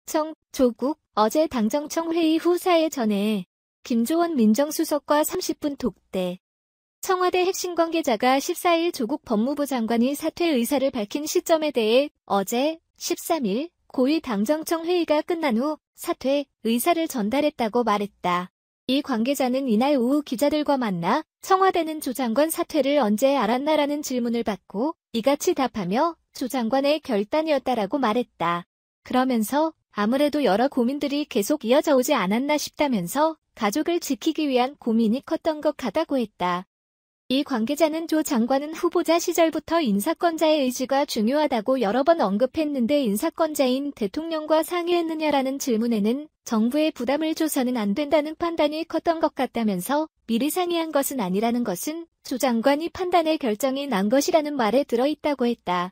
청, 조국, 어제 당정청 회의 후 사회 전에 김조원 민정수석과 30분 독대. 청와대 핵심 관계자가 14일 조국 법무부 장관이 사퇴 의사를 밝힌 시점에 대해 어제 13일 고위 당정청 회의가 끝난 후 사퇴 의사를 전달했다고 말했다. 이 관계자는 이날 오후 기자들과 만나 청와대는 조 장관 사퇴를 언제 알았나라는 질문을 받고 이같이 답하며 조 장관의 결단이었다라고 말했다. 그러면서 아무래도 여러 고민들이 계속 이어져 오지 않았나 싶다면서 가족을 지키기 위한 고민이 컸던 것 같다고 했다. 이 관계자는 조 장관은 후보자 시절부터 인사권자의 의지가 중요하다고 여러 번 언급했는데 인사권자인 대통령과 상의했느냐라는 질문에는 정부에 부담을 줘서는 안 된다는 판단이 컸던 것 같다면서 미리 상의한 것은 아니라는 것은 조 장관이 판단의 결정이 난 것이라는 말에 들어있다고 했다.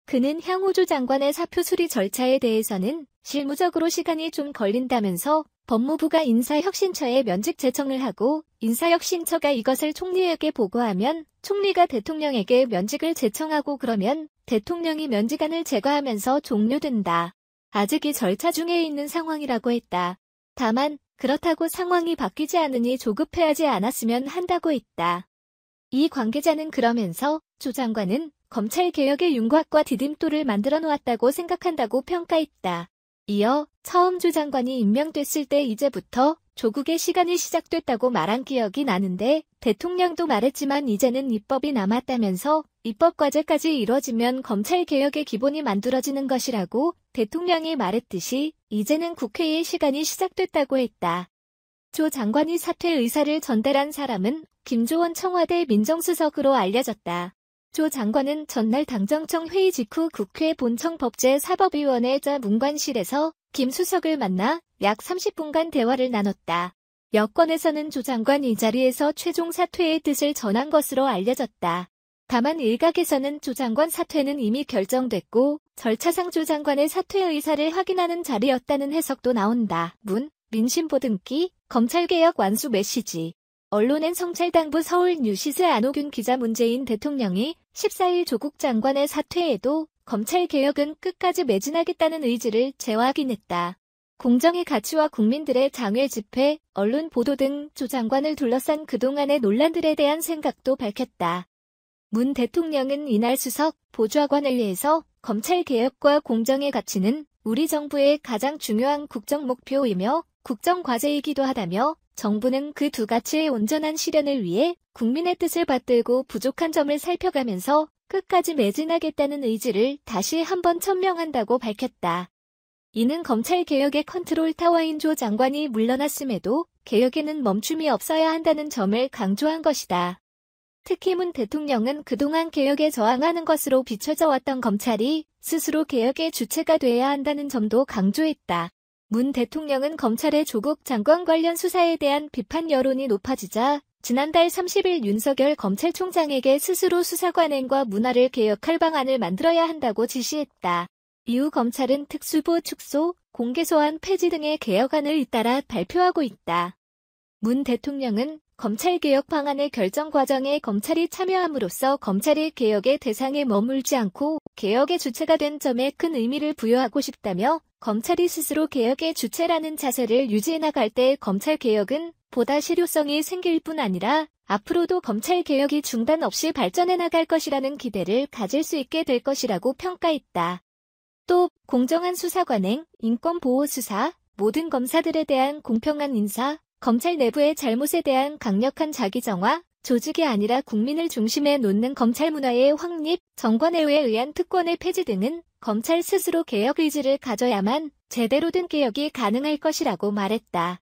그는 향후 조 장관의 사표 수리 절차에 대해서는 실무적으로 시간이 좀 걸린다면서 법무부가 인사혁신처에 면직 제청을 하고 인사혁신처가 이것을 총리에게 보고하면 총리가 대통령에게 면직을 제청하고 그러면 대통령이 면직안을 제거하면서 종료된다. 아직 이 절차 중에 있는 상황이라고 했다. 다만 그렇다고 상황이 바뀌지 않으니 조급해하지 않았으면 한다고 했다. 이 관계자는 그러면서 조 장관은 검찰개혁의 윤곽과 디딤돌을 만들어 놓았다고 생각한다고 평가했다. 이어 처음 조 장관이 임명됐을 때 이제부터 조국의 시간이 시작됐다고 말한 기억이 나는데 대통령도 말했지만 이제는 입법이 남았다면서 입법 과제까지 이뤄지면 검찰개혁의 기본이 만들어지는 것이라고 대통령이 말했듯이 이제는 국회의 시간이 시작됐다고 했다. 조 장관이 사퇴 의사를 전달한 사람은 김조원 청와대 민정수석으로 알려졌다. 조 장관은 전날 당정청 회의 직후 국회 본청법제사법위원회자 문관실에서 김 수석을 만나 약 30분간 대화를 나눴다. 여권에서는 조 장관이 이 자리에서 최종 사퇴의 뜻을 전한 것으로 알려졌다. 다만 일각에서는 조 장관 사퇴는 이미 결정됐고 절차상 조 장관의 사퇴 의사를 확인하는 자리였다는 해석도 나온다. 민심보 등기, 검찰개혁 완수 메시지. 언론엔 성찰당부 서울뉴시스 안호균 기자 문재인 대통령이 14일 조국 장관의 사퇴에도 검찰개혁은 끝까지 매진하겠다는 의지를 재확인했다. 공정의 가치와 국민들의 장외 집회, 언론 보도 등 조 장관을 둘러싼 그동안의 논란들에 대한 생각도 밝혔다. 문 대통령은 이날 수석 보좌관회의에서 검찰개혁과 공정의 가치는 우리 정부의 가장 중요한 국정 목표이며 국정과제이기도 하다며 정부는 그 두 가치의 온전한 실현을 위해 국민의 뜻을 받들고 부족한 점을 살펴가면서 끝까지 매진하겠다는 의지를 다시 한번 천명한다고 밝혔다. 이는 검찰개혁의 컨트롤타워인 조 장관이 물러났음에도 개혁에는 멈춤이 없어야 한다는 점을 강조한 것이다. 특히 문 대통령은 그동안 개혁에 저항하는 것으로 비춰져 왔던 검찰이 스스로 개혁의 주체가 돼야 한다는 점도 강조했다. 문 대통령은 검찰의 조국 장관 관련 수사에 대한 비판 여론이 높아지자 지난달 30일 윤석열 검찰총장에게 스스로 수사 관행과 문화를 개혁할 방안을 만들어야 한다고 지시했다. 이후 검찰은 특수부 축소, 공개소환 폐지 등의 개혁안을 잇따라 발표하고 있다. 문 대통령은 검찰개혁 방안의 결정 과정에 검찰이 참여함으로써 검찰이 개혁의 대상에 머물지 않고 개혁의 주체가 된 점에 큰 의미를 부여하고 싶다며 검찰이 스스로 개혁의 주체라는 자세를 유지해 나갈 때 검찰개혁은 보다 실효성이 생길 뿐 아니라 앞으로도 검찰개혁이 중단 없이 발전해 나갈 것이라는 기대를 가질 수 있게 될 것이라고 평가했다. 또 공정한 수사 관행, 인권보호 수사, 모든 검사들에 대한 공평한 인사, 검찰 내부의 잘못에 대한 강력한 자기정화, 조직이 아니라 국민을 중심에 놓는 검찰 문화의 확립, 정권에 의한 특권의 폐지 등은 검찰 스스로 개혁 의지를 가져야만 제대로 된 개혁이 가능할 것이라고 말했다.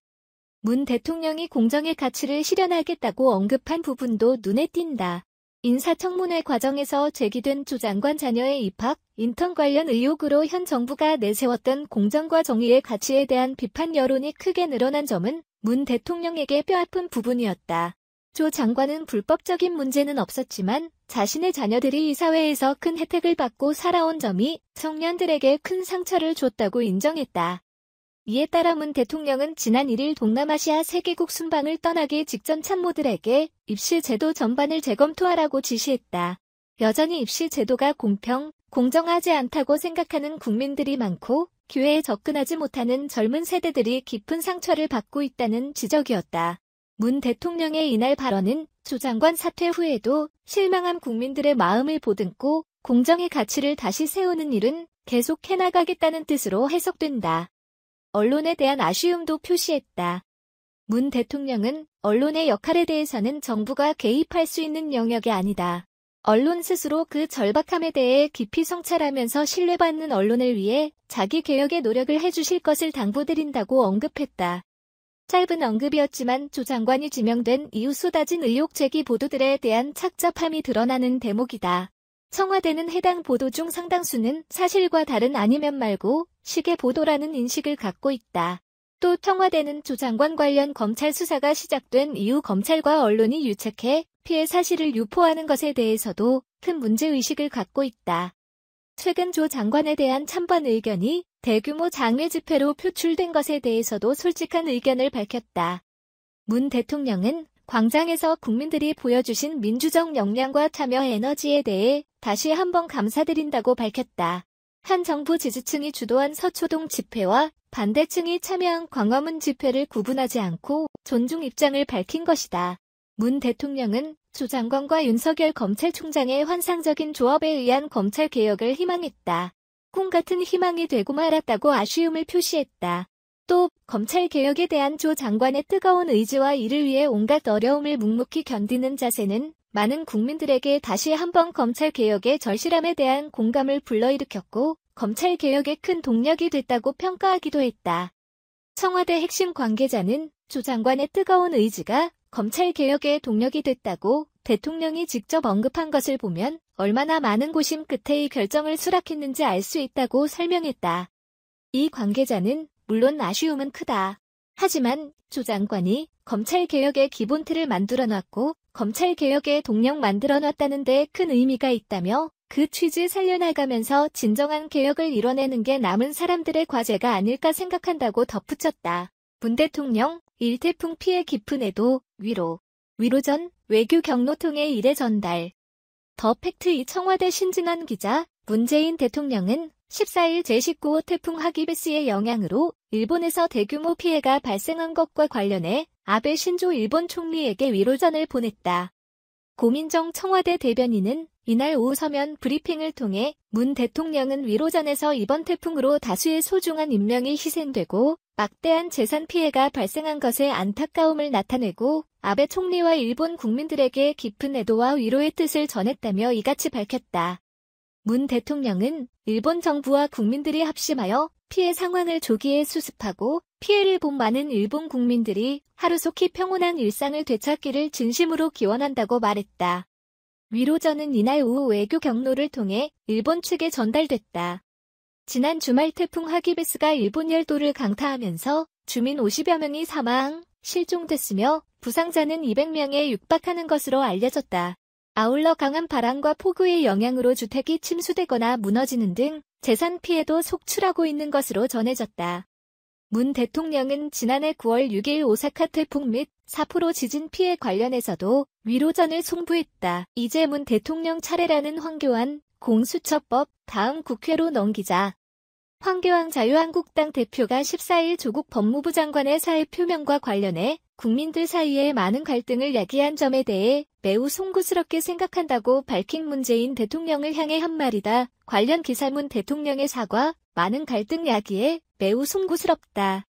문 대통령이 공정의 가치를 실현하겠다고 언급한 부분도 눈에 띈다. 인사청문회 과정에서 제기된 조 장관 자녀의 입학, 인턴 관련 의혹으로 현 정부가 내세웠던 공정과 정의의 가치에 대한 비판 여론이 크게 늘어난 점은 문 대통령에게 뼈아픈 부분이었다. 조 장관은 불법적인 문제는 없었지만 자신의 자녀들이 이 사회에서 큰 혜택을 받고 살아온 점이 청년들에게 큰 상처를 줬다고 인정했다. 이에 따라 문 대통령은 지난 1일 동남아시아 세계국 순방을 떠나기 직전 참모들에게 입시 제도 전반을 재검토하라고 지시했다. 여전히 입시 제도가 공정하지 않다고 생각하는 국민들이 많고 기회에 접근하지 못하는 젊은 세대들이 깊은 상처를 받고 있다는 지적이었다. 문 대통령의 이날 발언은 조 장관 사퇴 후에도 실망한 국민들의 마음을 보듬고 공정의 가치를 다시 세우는 일은 계속 해나가겠다는 뜻으로 해석된다. 언론에 대한 아쉬움도 표시했다. 문 대통령은 언론의 역할에 대해서는 정부가 개입할 수 있는 영역이 아니다. 언론 스스로 그 절박함에 대해 깊이 성찰하면서 신뢰받는 언론을 위해 자기 개혁의 노력을 해주실 것을 당부드린다고 언급했다. 짧은 언급이었지만 조 장관이 지명된 이후 쏟아진 의혹 제기 보도들에 대한 착잡함이 드러나는 대목이다. 청와대는 해당 보도 중 상당수는 사실과 다른 아니면 말고 식의 보도라는 인식을 갖고 있다. 또 청와대는 조 장관 관련 검찰 수사가 시작된 이후 검찰과 언론이 유착해 피해 사실을 유포하는 것에 대해서도 큰 문제의식을 갖고 있다. 최근 조 장관에 대한 찬반 의견이 대규모 장외 집회로 표출된 것에 대해서도 솔직한 의견을 밝혔다. 문 대통령은 광장에서 국민들이 보여주신 민주적 역량과 참여 에너지에 대해 다시 한번 감사드린다고 밝혔다. 한 정부 지지층이 주도한 서초동 집회와 반대층이 참여한 광화문 집회를 구분하지 않고 존중 입장을 밝힌 것이다. 문 대통령은 조 장관과 윤석열 검찰총장의 환상적인 조합에 의한 검찰개혁을 희망했다. 꿈 같은 희망이 되고 말았다고 아쉬움을 표시했다. 또 검찰개혁에 대한 조 장관의 뜨거운 의지와 이를 위해 온갖 어려움을 묵묵히 견디는 자세는 많은 국민들에게 다시 한번 검찰개혁의 절실함에 대한 공감을 불러일으켰고 검찰개혁의 큰 동력이 됐다고 평가하기도 했다. 청와대 핵심 관계자는 조 장관의 뜨거운 의지가 검찰개혁의 동력이 됐다고 대통령이 직접 언급한 것을 보면 얼마나 많은 고심 끝에 이 결정을 수락했는지 알 수 있다고 설명했다. 이 관계자는 물론 아쉬움은 크다. 하지만 조 장관이 검찰개혁의 기본 틀을 만들어놨고 검찰개혁의 동력 만들어놨다는 데 큰 의미가 있다며 그 취지 살려나가면서 진정한 개혁을 이뤄내는 게 남은 사람들의 과제가 아닐까 생각한다고 덧붙였다. 문 대통령, 일태풍 피해 깊은 애도 위로 전 외교 경로 통해 일의 전달. 더 팩트 이 청와대 신증한 기자, 문재인 대통령은 14일 제19호 태풍 하기베스의 영향으로 일본에서 대규모 피해가 발생한 것과 관련해 아베 신조 일본 총리에게 위로전을 보냈다. 고민정 청와대 대변인은 이날 오후 서면 브리핑을 통해 문 대통령은 위로전에서 이번 태풍으로 다수의 소중한 인명이 희생되고 막대한 재산 피해가 발생한 것에 안타까움을 나타내고 아베 총리와 일본 국민들에게 깊은 애도와 위로의 뜻을 전했다며 이같이 밝혔다. 문 대통령은 일본 정부와 국민들이 합심하여 피해 상황을 조기에 수습하고 피해를 본 많은 일본 국민들이 하루속히 평온한 일상을 되찾기를 진심으로 기원한다고 말했다. 위로전은 이날 오후 외교 경로를 통해 일본 측에 전달됐다. 지난 주말 태풍 하기베스가 일본 열도를 강타하면서 주민 50여 명이 사망, 실종됐으며 부상자는 200명에 육박하는 것으로 알려졌다. 아울러 강한 바람과 폭우의 영향으로 주택이 침수되거나 무너지는 등 재산 피해도 속출하고 있는 것으로 전해졌다. 문 대통령은 지난해 9월 6일 오사카 태풍 및 사포로 지진 피해 관련해서도 위로전을 송부했다. 이제 문 대통령 차례라는 황교안 공수처법 다음 국회로 넘기자. 황교안 자유한국당 대표가 14일 조국 법무부 장관의 사의 표명과 관련해 국민들 사이에 많은 갈등을 야기한 점에 대해 매우 송구스럽게 생각한다고 밝힌 문재인 대통령을 향해 한 말이다. 관련 기사 문 대통령의 사과, 많은 갈등 야기에 매우 송구스럽다.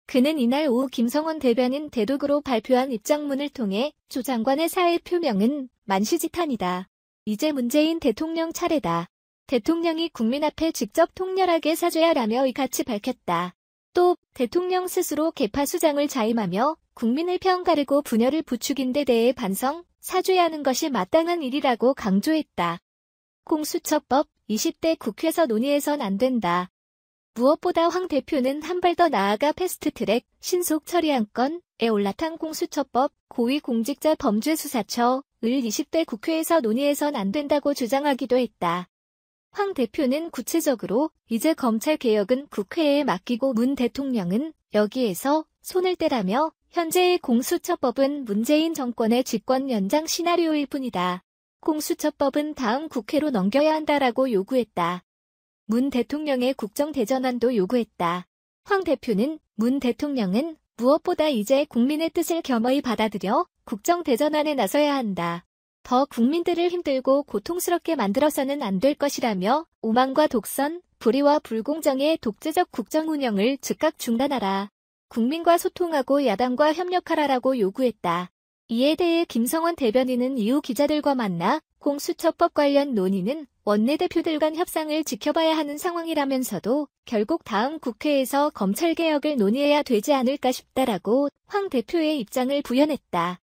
그는 이날 오후 김성원 대변인 대독으로 발표한 입장문을 통해 조 장관의 사의 표명은 만시지탄이다. 이제 문재인 대통령 차례다. 대통령이 국민 앞에 직접 통렬하게 사죄하라며 이같이 밝혔다. 또 대통령 스스로 개파수장을 자임하며 국민을 편가르고 분열을 부추긴 데 대해 반성, 사죄하는 것이 마땅한 일이라고 강조했다. 공수처법 20대 국회에서 논의해선 안 된다. 무엇보다 황 대표는 한 발 더 나아가 패스트트랙, 신속 처리한 건에 올라탄 공수처법, 고위공직자범죄수사처를 20대 국회에서 논의해선 안 된다고 주장하기도 했다. 황 대표는 구체적으로 이제 검찰개혁은 국회에 맡기고 문 대통령은 여기에서 손을 떼라며 현재의 공수처법은 문재인 정권의 집권 연장 시나리오일 뿐이다. 공수처법은 다음 국회로 넘겨야 한다라고 요구했다. 문 대통령의 국정대전환도 요구했다. 황 대표는 문 대통령은 무엇보다 이제 국민의 뜻을 겸허히 받아들여 국정대전환에 나서야 한다. 더 국민들을 힘들고 고통스럽게 만들어서는 안 될 것이라며 오만과 독선, 불의와 불공정의 독재적 국정 운영을 즉각 중단하라. 국민과 소통하고 야당과 협력하라라고 요구했다. 이에 대해 김성원 대변인은 이후 기자들과 만나 공수처법 관련 논의는 원내대표들 간 협상을 지켜봐야 하는 상황이라면서도 결국 다음 국회에서 검찰개혁을 논의해야 되지 않을까 싶다라고 황 대표의 입장을 부연했다.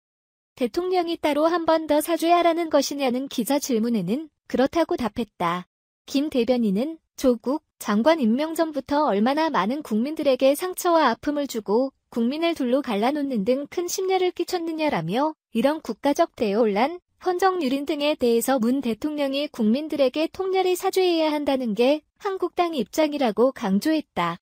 대통령이 따로 한 번 더 사죄하라는 것이냐는 기자 질문에는 그렇다고 답했다. 김 대변인은 조국 장관 임명 전부터 얼마나 많은 국민들에게 상처와 아픔을 주고 국민을 둘로 갈라놓는 등 큰 심려를 끼쳤느냐라며 이런 국가적 대혼란, 헌정 유린 등에 대해서 문 대통령이 국민들에게 통렬히 사죄해야 한다는 게 한국당 입장이라고 강조했다.